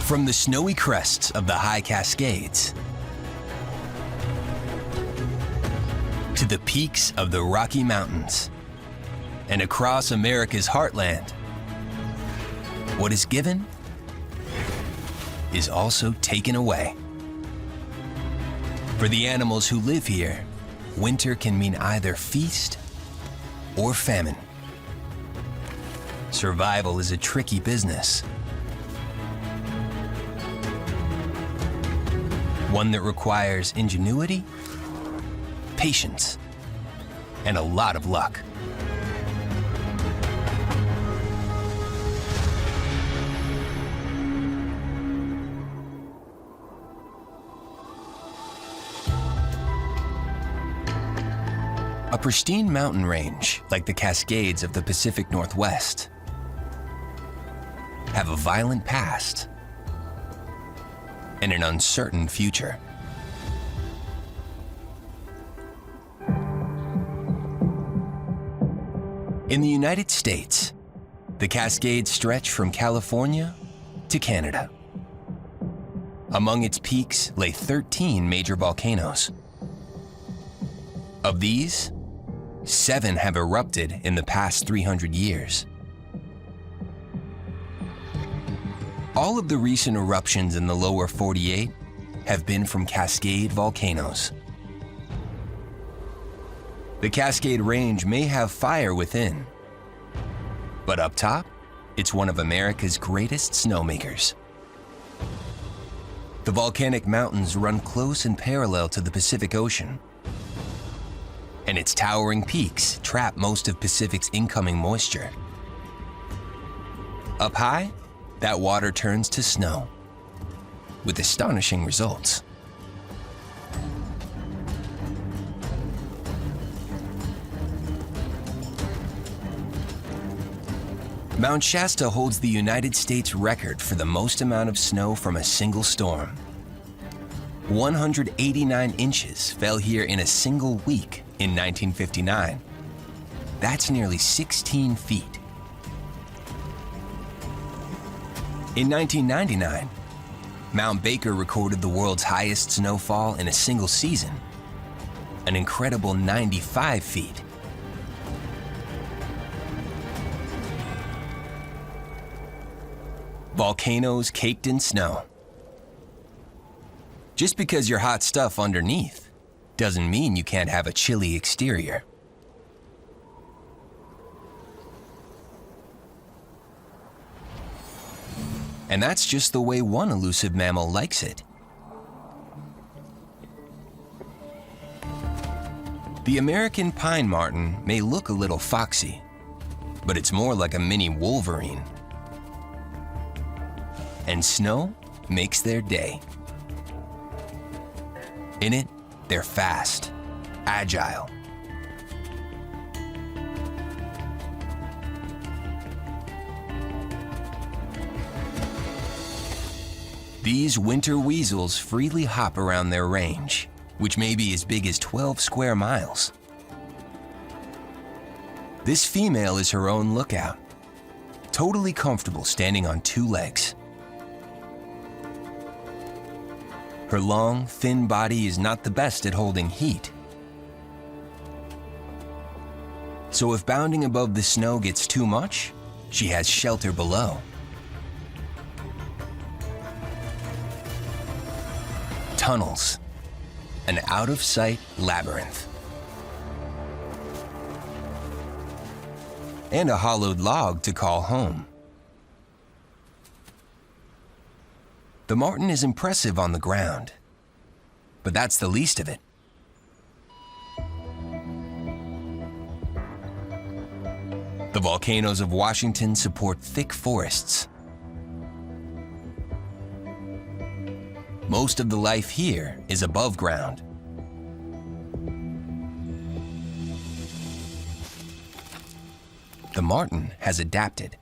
From the snowy crests of the High Cascades to the peaks of the Rocky Mountains and across America's heartland, what is given is also taken away. For the animals who live here, winter can mean either feast or famine. Survival is a tricky business, one that requires ingenuity, patience, and a lot of luck. A pristine mountain range like the Cascades of the Pacific Northwest have a violent past and an uncertain future. In the United States, the Cascades stretch from California to Canada. Among its peaks lay 13 major volcanoes. Of these, 7 have erupted in the past 300 years. All of the recent eruptions in the lower 48 have been from Cascade volcanoes. The Cascade Range may have fire within, but up top, it's one of America's greatest snowmakers. The volcanic mountains run close and parallel to the Pacific Ocean, and its towering peaks trap most of Pacific's incoming moisture. Up high, that water turns to snow, with astonishing results. Mount Shasta holds the United States record for the most amount of snow from a single storm. 189 inches fell here in a single week in 1959. That's nearly 16 feet. In 1999, Mount Baker recorded the world's highest snowfall in a single season, an incredible 95 feet. Volcanoes caked in snow. Just because you're hot stuff underneath doesn't mean you can't have a chilly exterior. And that's just the way one elusive mammal likes it. The American pine marten may look a little foxy, but it's more like a mini Wolverine. And snow makes their day. In it, they're fast, agile. These winter weasels freely hop around their range, which may be as big as 12 square miles. This female is her own lookout, totally comfortable standing on 2 legs. Her long, thin body is not the best at holding heat. So if bounding above the snow gets too much, she has shelter below. Tunnels, an out-of-sight labyrinth. And a hollowed log to call home. The marten is impressive on the ground, but that's the least of it. The volcanoes of Washington support thick forests. Most of the life here is above ground. The marten has adapted.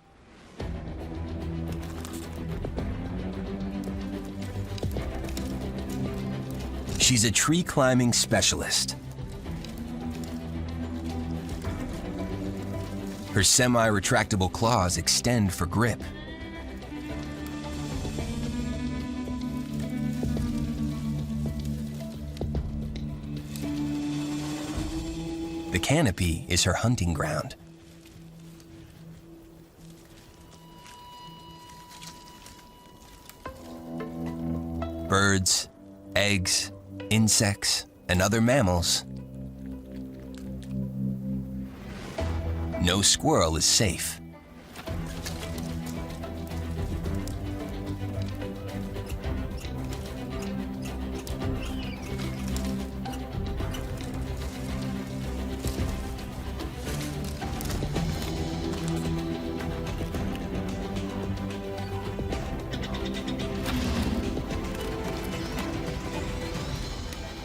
She's a tree climbing specialist. Her semi-retractable claws extend for grip. canopy is her hunting ground. Birds, eggs, insects, and other mammals. No squirrel is safe.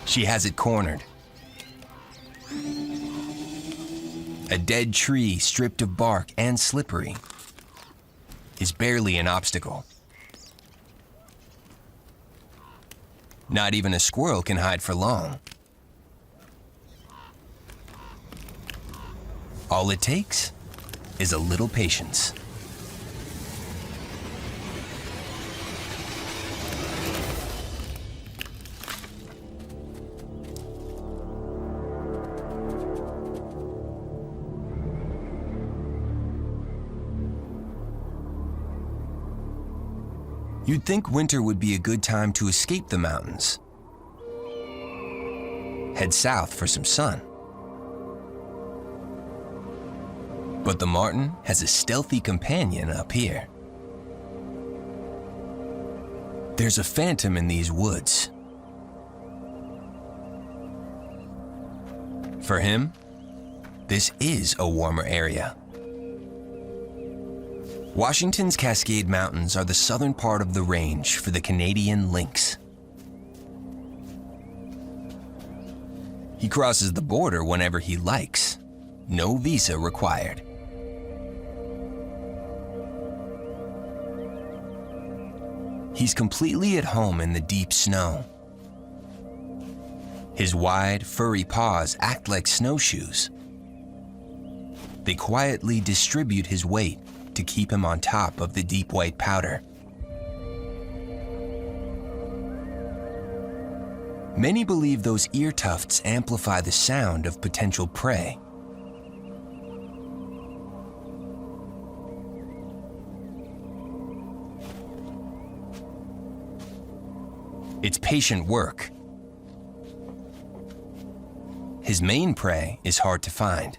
She has it cornered. A dead tree stripped of bark and slippery is barely an obstacle. Not even a squirrel can hide for long. All it takes is a little patience. You'd think winter would be a good time to escape the mountains. Head south for some sun. But the marten has a stealthy companion up here. There's a phantom in these woods. For him, this is a warmer area. Washington's Cascade Mountains are the southern part of the range for the Canadian lynx. He crosses the border whenever he likes. No visa required. He's completely at home in the deep snow. His wide, furry paws act like snowshoes. They quietly distribute his weight to keep him on top of the deep white powder. Many believe those ear tufts amplify the sound of potential prey. It's patient work. His main prey is hard to find.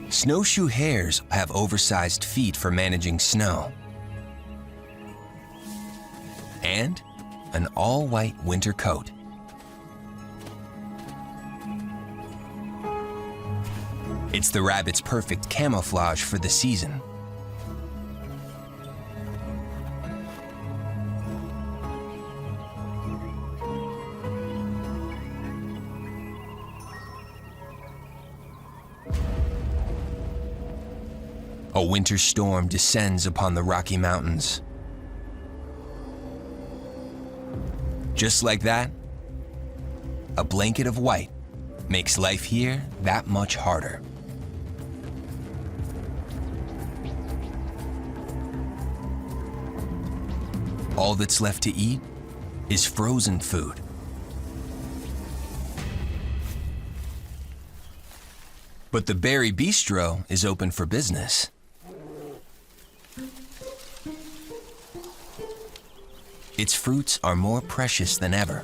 Snowshoe hares have oversized feet for managing snow. And an all-white winter coat. It's the rabbit's perfect camouflage for the season. A winter storm descends upon the Rocky Mountains. Just like that, a blanket of white makes life here that much harder. All that's left to eat is frozen food. But the Berry Bistro is open for business. Its fruits are more precious than ever.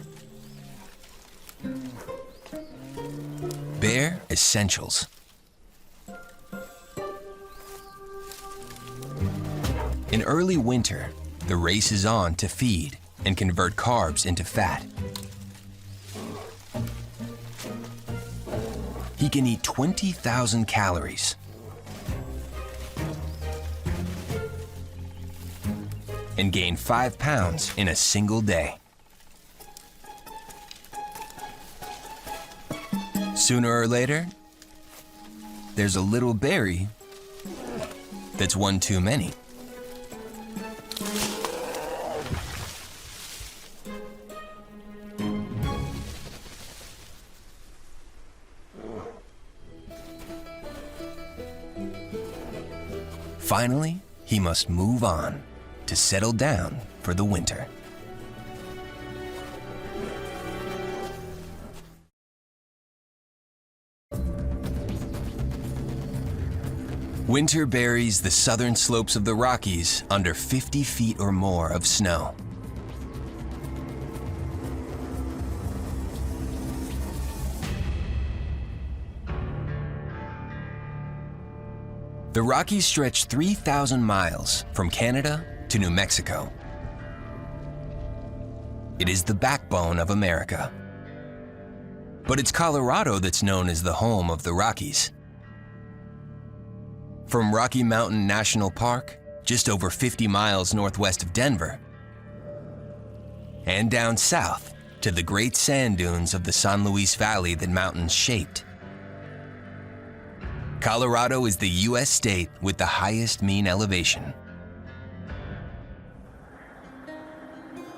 Bare essentials. In early winter, the race is on to feed and convert carbs into fat. He can eat 20,000 calories. And gain 5 pounds in a single day. Sooner or later, there's a little berry that's one too many. Finally, he must move on to settle down for the winter. Winter buries the southern slopes of the Rockies under 50 feet or more of snow. The Rockies stretch 3,000 miles from Canada to New Mexico. It is the backbone of America. But it's Colorado that's known as the home of the Rockies. From Rocky Mountain National Park, just over 50 miles northwest of Denver, and down south to the great sand dunes of the San Luis Valley that mountains shaped. Colorado is the U.S. state with the highest mean elevation,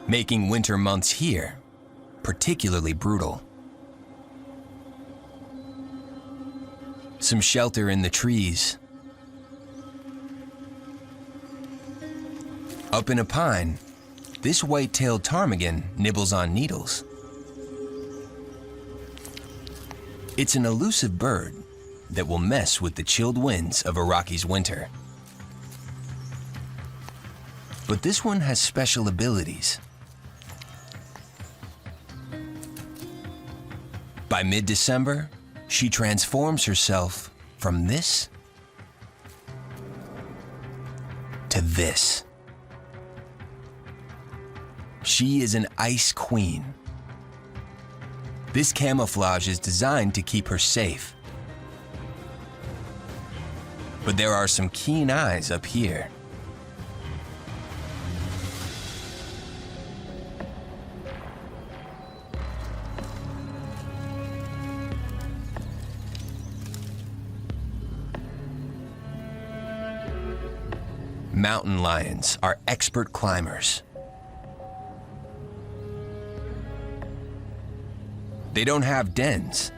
making winter months here particularly brutal. Some shelter in the trees. Up in a pine, this white-tailed ptarmigan nibbles on needles. It's an elusive bird that will mess with the chilled winds of a Rockies winter. But this one has special abilities. By mid-December, she transforms herself from this to this. She is an ice queen. This camouflage is designed to keep her safe. But there are some keen eyes up here. Mountain lions are expert climbers. They don't have dens,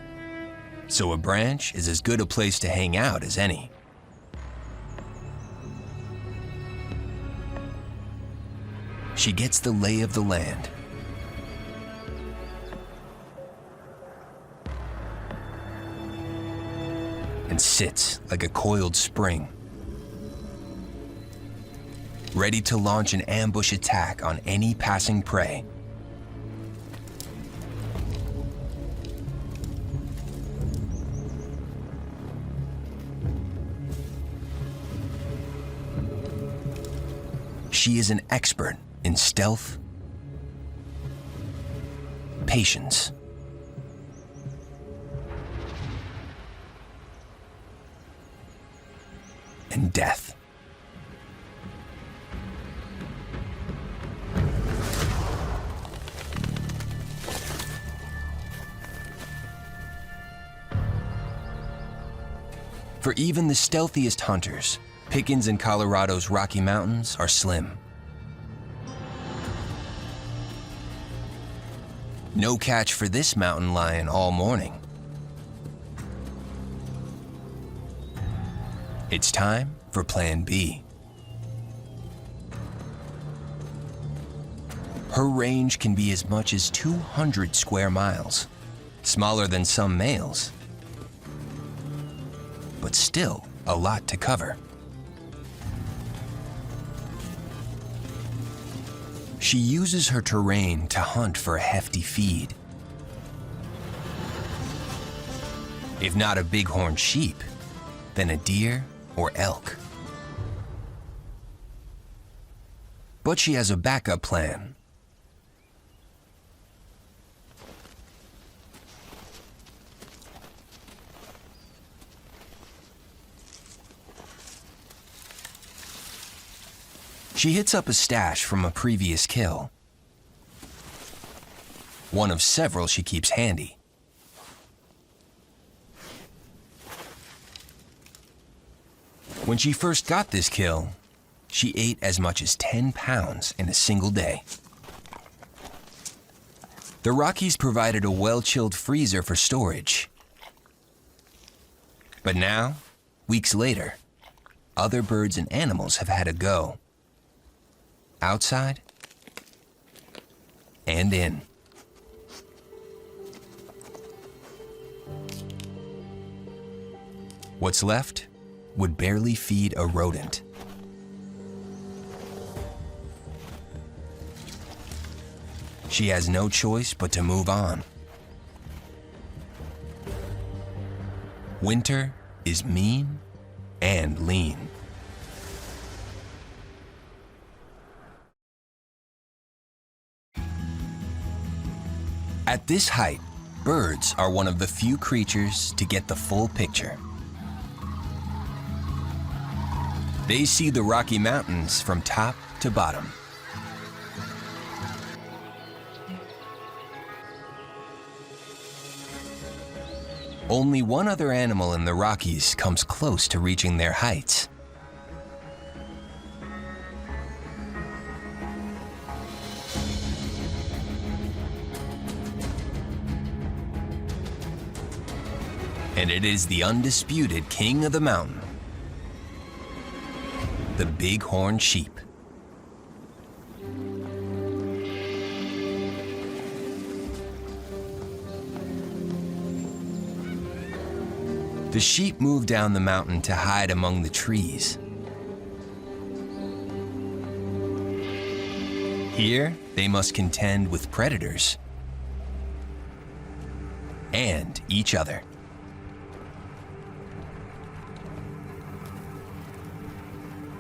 so a branch is as good a place to hang out as any. She gets the lay of the land. And sits like a coiled spring, ready to launch an ambush attack on any passing prey. She is an expert in stealth, patience, and death. For even the stealthiest hunters, pickings in Colorado's Rocky Mountains are slim. No catch for this mountain lion all morning. It's time for Plan B. Her range can be as much as 200 square miles, smaller than some males, but still a lot to cover. She uses her terrain to hunt for a hefty feed. If not a bighorn sheep, then a deer or elk. But she has a backup plan. She hits up a stash from a previous kill. One of several she keeps handy. When she first got this kill, she ate as much as 10 pounds in a single day. The Rockies provided a well-chilled freezer for storage. But now, weeks later, other birds and animals have had a go. Outside and in. What's left would barely feed a rodent. She has no choice but to move on. Winter is mean and lean. At this height, birds are one of the few creatures to get the full picture. They see the Rocky Mountains from top to bottom. Only one other animal in the Rockies comes close to reaching their heights. And it is the undisputed king of the mountain, the bighorn sheep. The sheep move down the mountain to hide among the trees. Here, they must contend with predators and each other.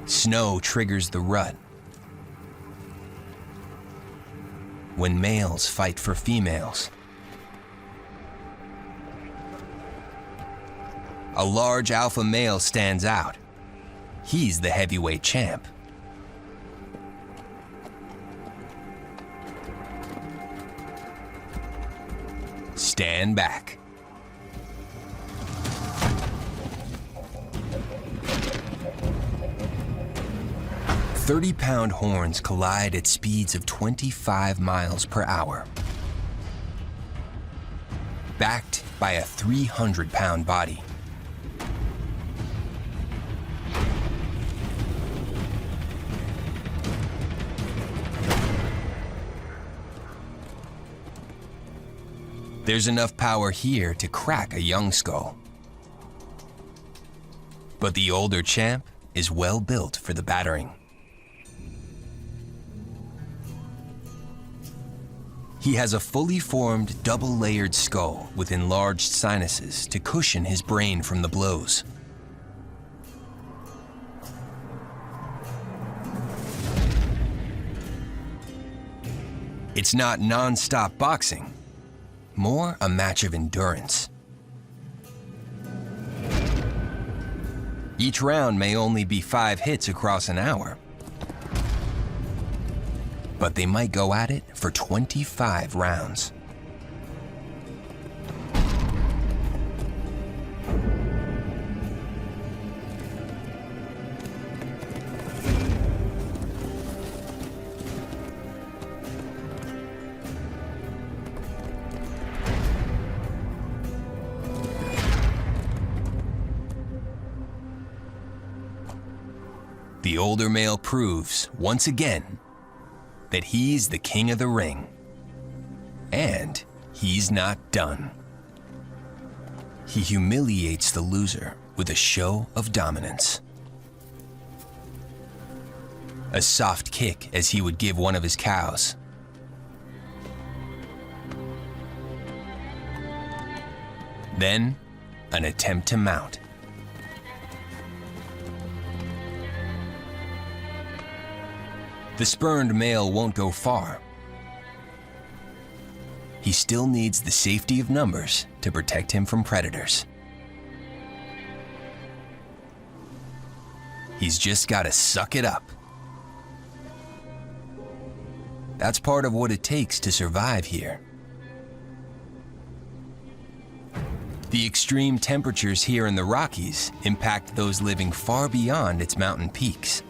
Snow triggers the rut. When males fight for females. A large alpha male stands out. He's the heavyweight champ. Stand back. "30-pound horns collide at speeds of 25 miles per hour, backed by a 300-pound body. There's enough power here to crack a young skull. But the older champ is well built for the battering. He has a fully formed, double-layered skull with enlarged sinuses to cushion his brain from the blows. It's not non-stop boxing, more a match of endurance. Each round may only be 5 hits across an hour, but they might go at it for 25 rounds. The older male proves, once again, that he's the king of the ring. And he's not done. He humiliates the loser with a show of dominance. A soft kick as he would give one of his cows. Then, an attempt to mount. The spurned male won't go far. He still needs the safety of numbers to protect him from predators. He's just got to suck it up. That's part of what it takes to survive here. The extreme temperatures here in the Rockies impact those living far beyond its mountain peaks.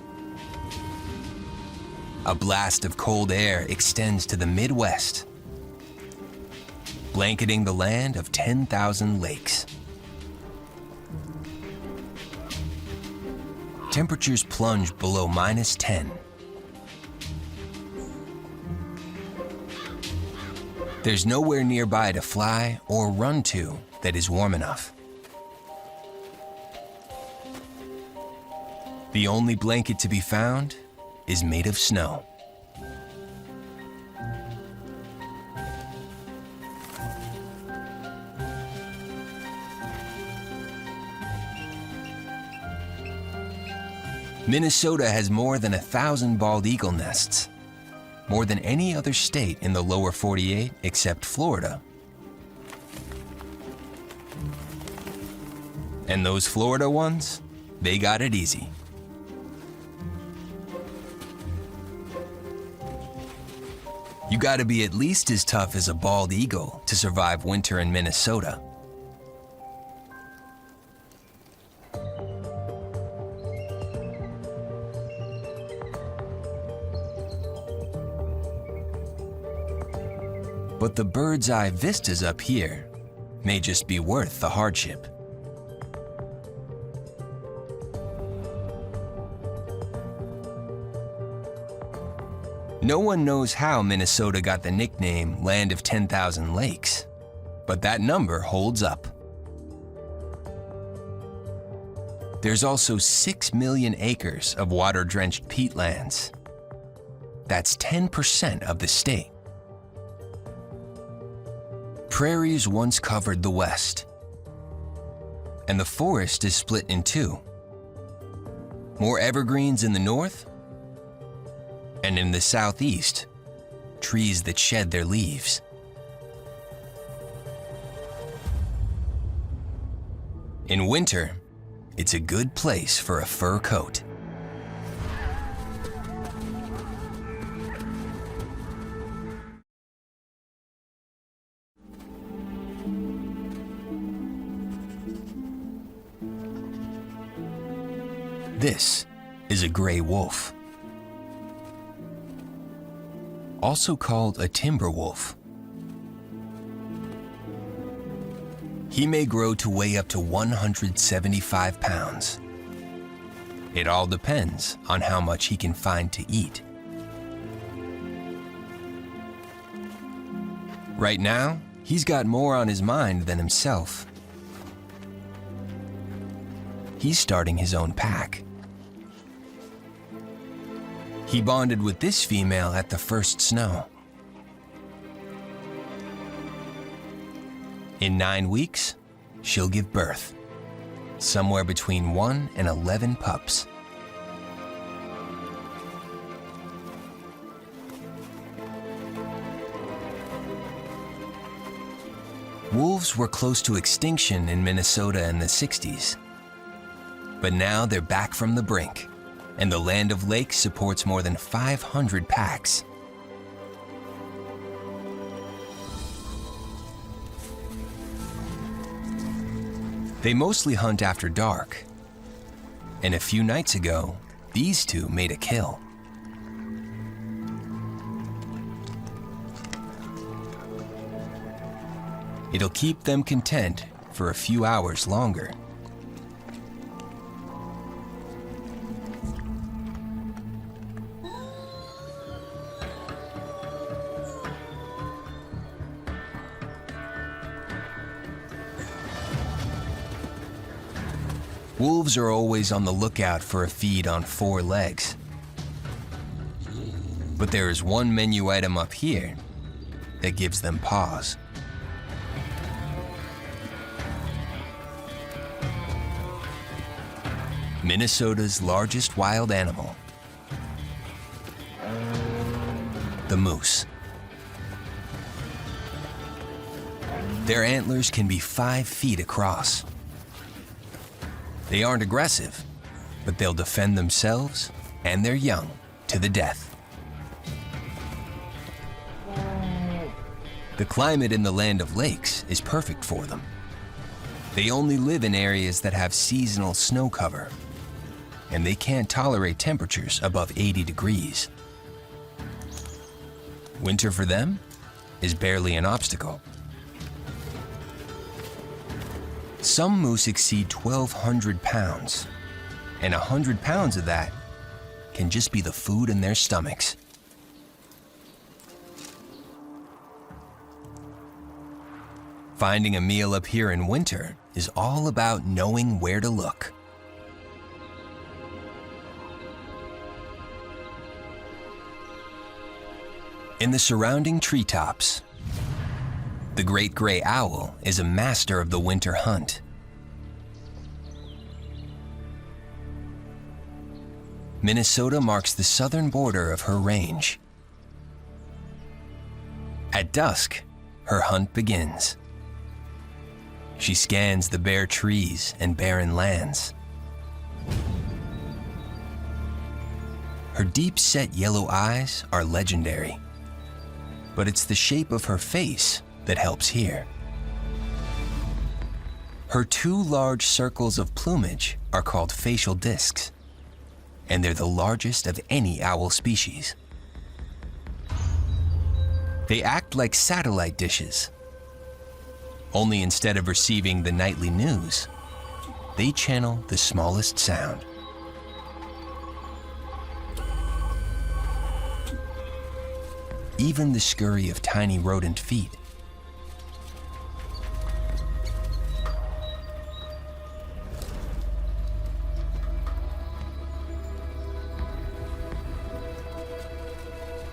A blast of cold air extends to the Midwest, blanketing the land of 10,000 lakes. Temperatures plunge below -10. There's nowhere nearby to fly or run to that is warm enough. The only blanket to be found is made of snow. Minnesota has more than 1,000 bald eagle nests, more than any other state in the lower 48 except Florida. And those Florida ones, they got it easy. You gotta be at least as tough as a bald eagle to survive winter in Minnesota. But the bird's eye vistas up here may just be worth the hardship. No one knows how Minnesota got the nickname Land of 10,000 Lakes, but that number holds up. There's also 6 million acres of water-drenched peatlands. That's 10% of the state. Prairies once covered the west, and the forest is split in two. More evergreens in the north, and in the southeast, trees that shed their leaves. In winter, it's a good place for a fur coat. This is a gray wolf, also called a timber wolf. He may grow to weigh up to 175 pounds. It all depends on how much he can find to eat. Right now, he's got more on his mind than himself. He's starting his own pack. He bonded with this female at the first snow. In 9 weeks, she'll give birth, somewhere between 1 and 11 pups. Wolves were close to extinction in Minnesota in the 60s. But now they're back from the brink, and the Land of Lakes supports more than 500 packs. They mostly hunt after dark, and a few nights ago, these two made a kill. It'll keep them content for a few hours longer. Wolves are always on the lookout for a feed on 4 legs. But there is one menu item up here that gives them pause. Minnesota's largest wild animal, the moose. Their antlers can be 5 feet across. They aren't aggressive, but they'll defend themselves and their young to the death. The climate in the Land of Lakes is perfect for them. They only live in areas that have seasonal snow cover, and they can't tolerate temperatures above 80 degrees. Winter for them is barely an obstacle. Some moose exceed 1,200 pounds, and 100 pounds of that can just be the food in their stomachs. Finding a meal up here in winter is all about knowing where to look. In the surrounding treetops, the great gray owl is a master of the winter hunt. Minnesota marks the southern border of her range. At dusk, her hunt begins. She scans the bare trees and barren lands. Her deep-set yellow eyes are legendary, but it's the shape of her face that helps here. Her two large circles of plumage are called facial discs, and they're the largest of any owl species. They act like satellite dishes, only instead of receiving the nightly news, they channel the smallest sound. Even the scurry of tiny rodent feet.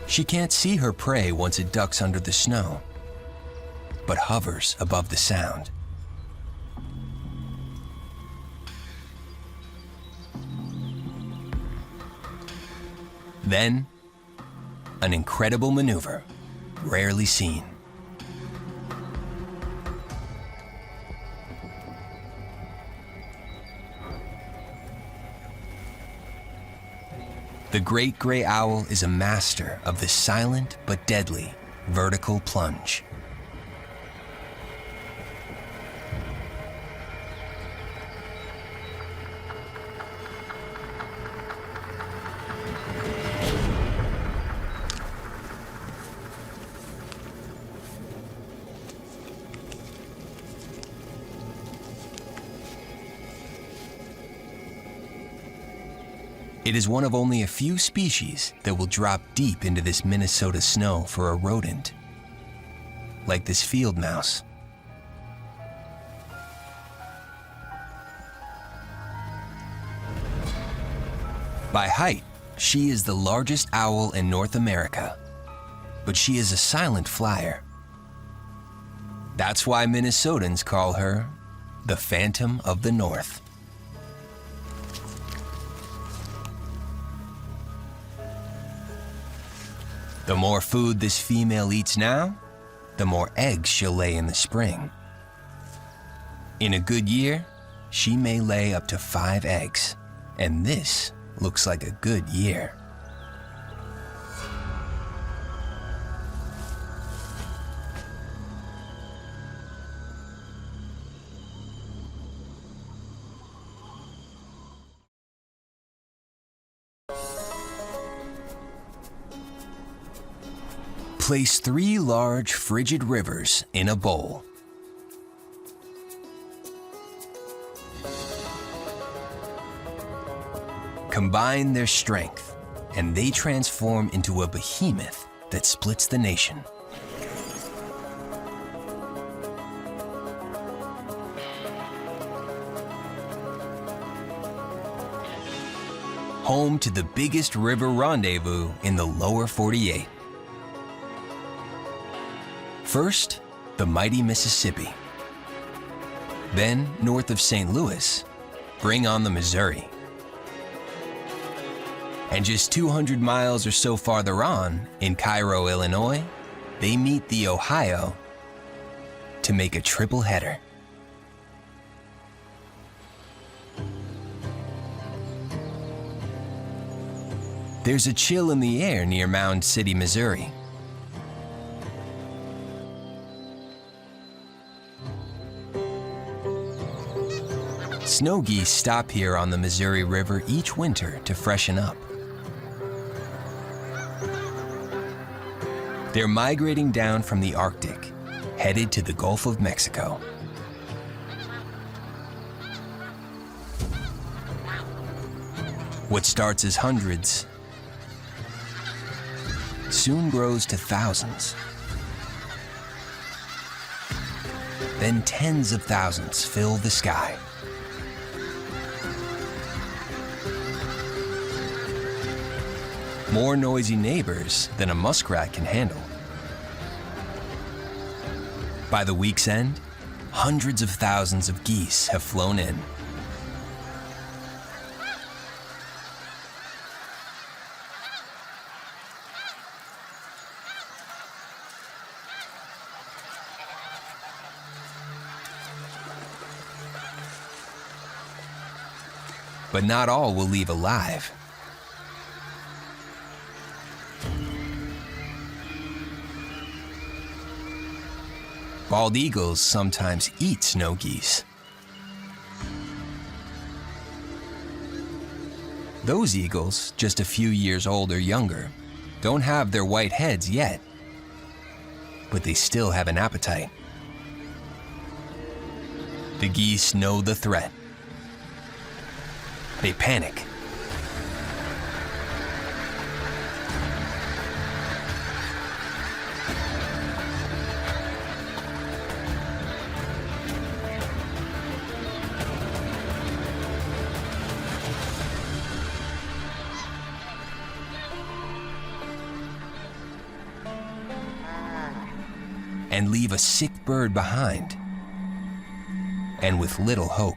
She can't see her prey once it ducks under the snow, but hovers above the sound. Then, an incredible maneuver, rarely seen. The great gray owl is a master of the silent but deadly vertical plunge. It is one of only a few species that will drop deep into this Minnesota snow for a rodent, like this field mouse. By height, she is the largest owl in North America, but she is a silent flyer. That's why Minnesotans call her the Phantom of the North. The more food this female eats now, the more eggs she'll lay in the spring. In a good year, she may lay up to 5 eggs, and this looks like a good year. Place 3 large frigid rivers in a bowl. Combine their strength, and they transform into a behemoth that splits the nation. Home to the biggest river rendezvous in the lower 48. First, the mighty Mississippi. Then, north of St. Louis, bring on the Missouri. And just 200 miles or so farther on, in Cairo, Illinois, they meet the Ohio to make a triple header. There's a chill in the air near Mound City, Missouri. Snow geese stop here on the Missouri River each winter to freshen up. They're migrating down from the Arctic, headed to the Gulf of Mexico. What starts as hundreds soon grows to thousands. Then tens of thousands fill the sky. more noisy neighbors than a muskrat can handle. By the week's end, hundreds of thousands of geese have flown in. But not all will leave alive. Bald eagles sometimes eat snow geese. Those eagles, just a few years old or younger, don't have their white heads yet, but they still have an appetite. The geese know the threat. They panic. And leave a sick bird behind, and with little hope.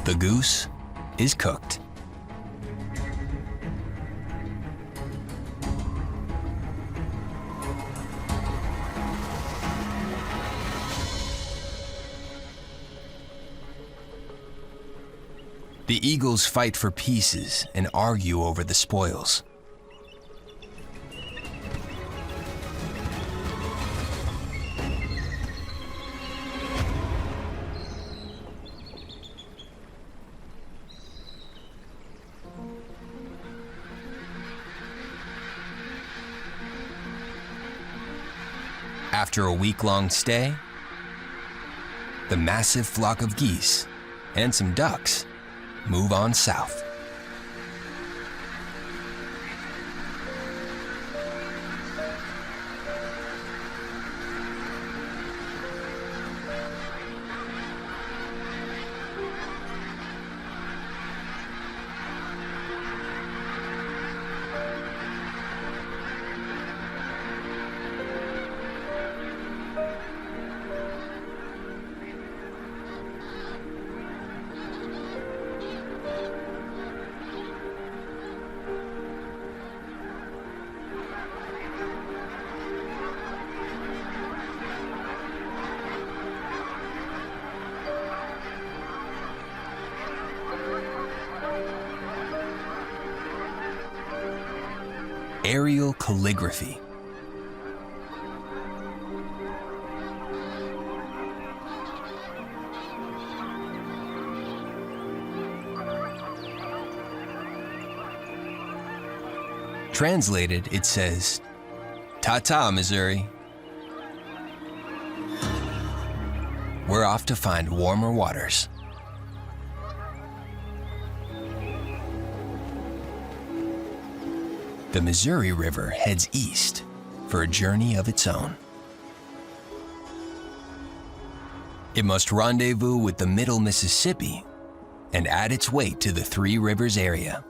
The goose is cooked. The eagles fight for pieces and argue over the spoils. After a week-long stay, the massive flock of geese and some ducks move on south. Aerial calligraphy. Translated, it says, "Ta-ta, Missouri. We're off to find warmer waters." The Missouri River heads east for a journey of its own. It must rendezvous with the Middle Mississippi and add its weight to the Three Rivers area.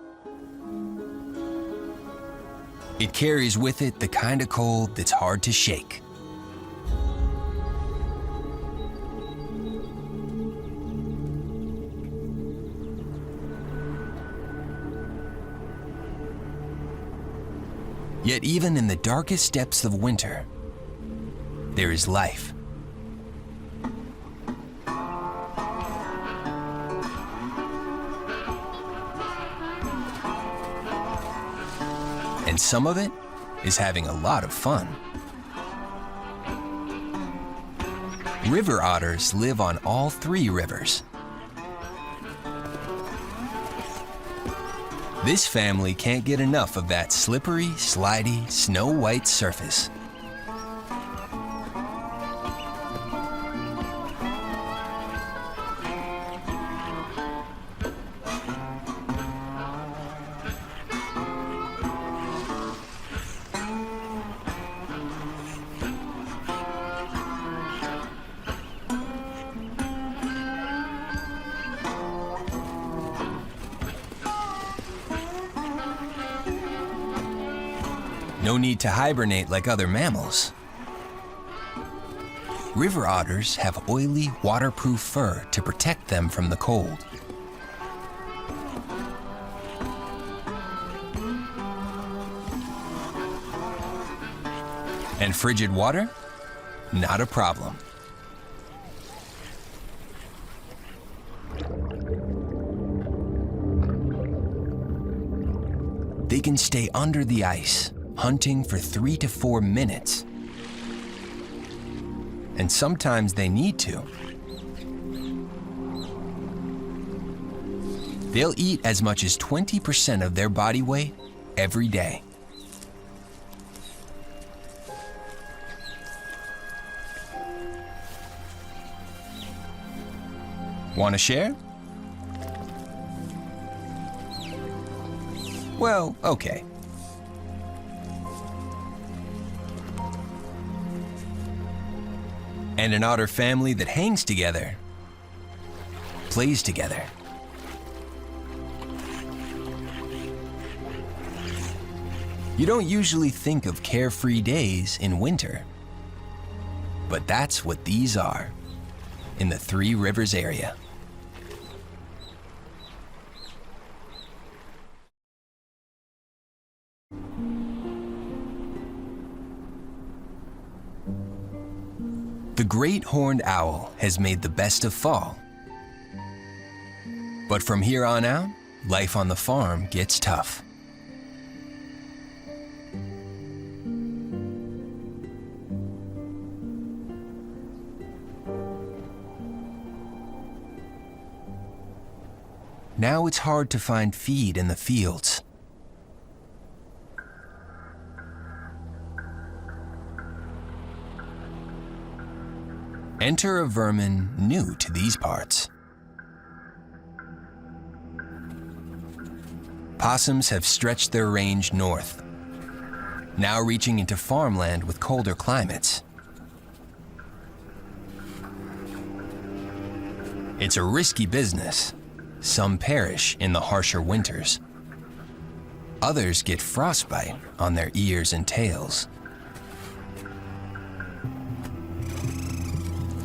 It carries with it the kind of cold that's hard to shake. Yet even in the darkest depths of winter, there is life. And some of it is having a lot of fun. River otters live on all three rivers. This family can't get enough of that slippery, slidey, snow-white surface. No need to hibernate like other mammals. River otters have oily, waterproof fur to protect them from the cold. And frigid water? Not a problem. They can stay under the ice, hunting for 3 to 4 minutes. And sometimes they need to. They'll eat as much as 20% of their body weight every day. Want to share? Well, okay. And an otter family that hangs together, plays together. You don't usually think of carefree days in winter, but that's what these are in the Three Rivers area. The great horned owl has made the best of fall. But from here on out, life on the farm gets tough. Now it's hard to find feed in the fields. Enter a vermin new to these parts. Possums have stretched their range north, now reaching into farmland with colder climates. It's a risky business. Some perish in the harsher winters. Others get frostbite on their ears and tails.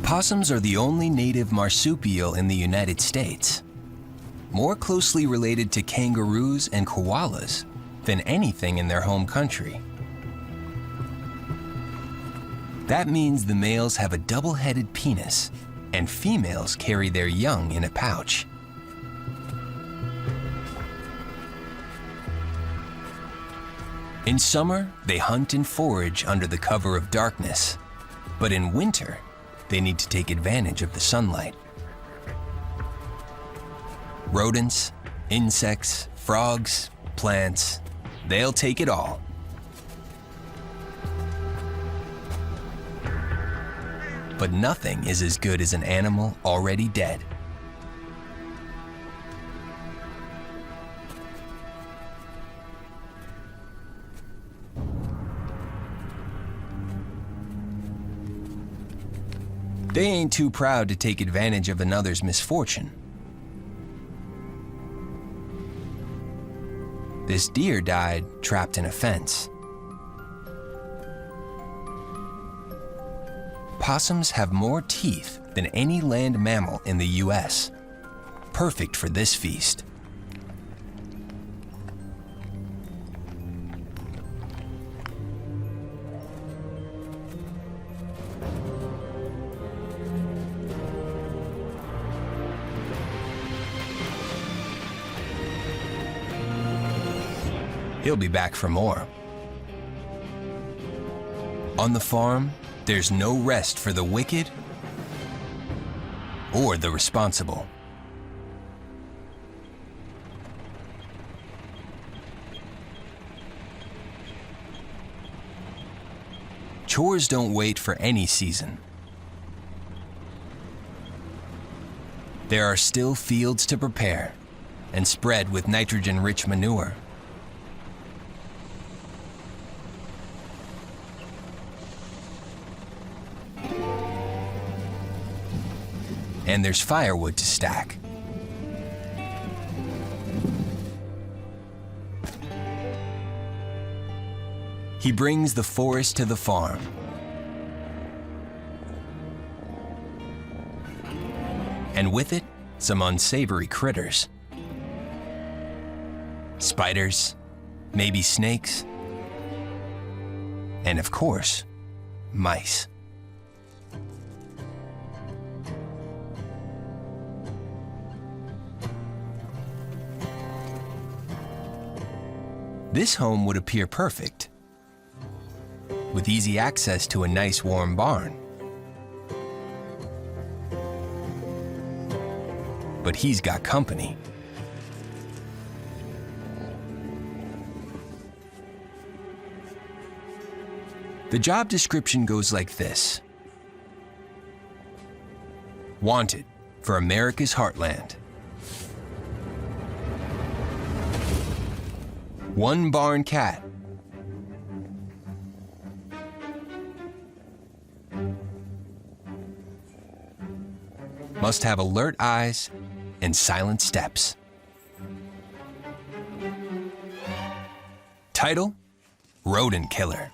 Possums are the only native marsupial in the United States, more closely related to kangaroos and koalas than anything in their home country. That means the males have a double-headed penis, and females carry their young in a pouch. In summer, they hunt and forage under the cover of darkness, but in winter, they need to take advantage of the sunlight. Rodents, insects, frogs, plants, they'll take it all. But nothing is as good as an animal already dead. They ain't too proud to take advantage of another's misfortune. This deer died trapped in a fence. Possums have more teeth than any land mammal in the US, perfect for this feast. He'll be back for more. On the farm, there's no rest for the wicked or the responsible. Chores don't wait for any season. There are still fields to prepare and spread with nitrogen-rich manure. And there's firewood to stack. He brings the forest to the farm. And with it, some unsavory critters. Spiders, maybe snakes, and of course, mice. This home would appear perfect, with easy access to a nice warm barn. But he's got company. The job description goes like this. Wanted for America's Heartland. 1 barn cat. Must have alert eyes and silent steps. Title: Rodent Killer.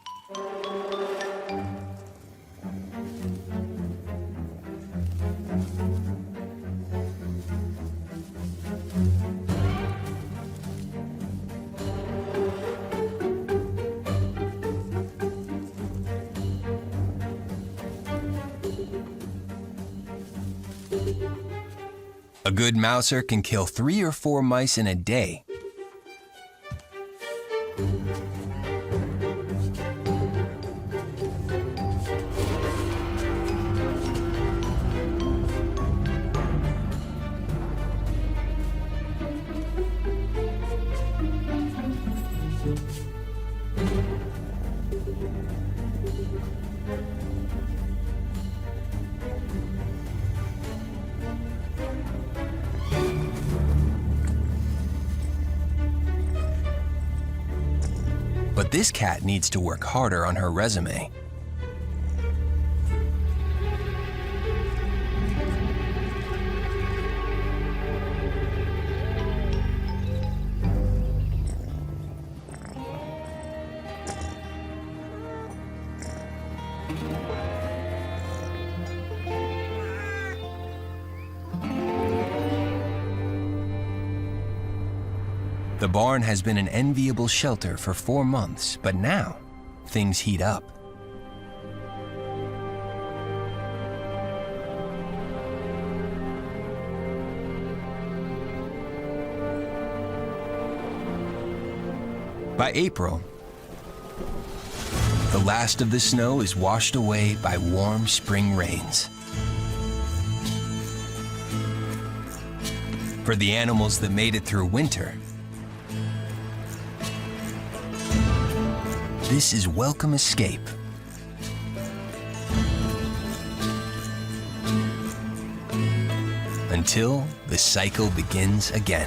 A good mouser can kill 3 or 4 mice in a day. But this cat needs to work harder on her resume. The barn has been an enviable shelter for 4 months, but now things heat up. By April, the last of the snow is washed away by warm spring rains. For the animals that made it through winter, this is welcome escape. Until the cycle begins again.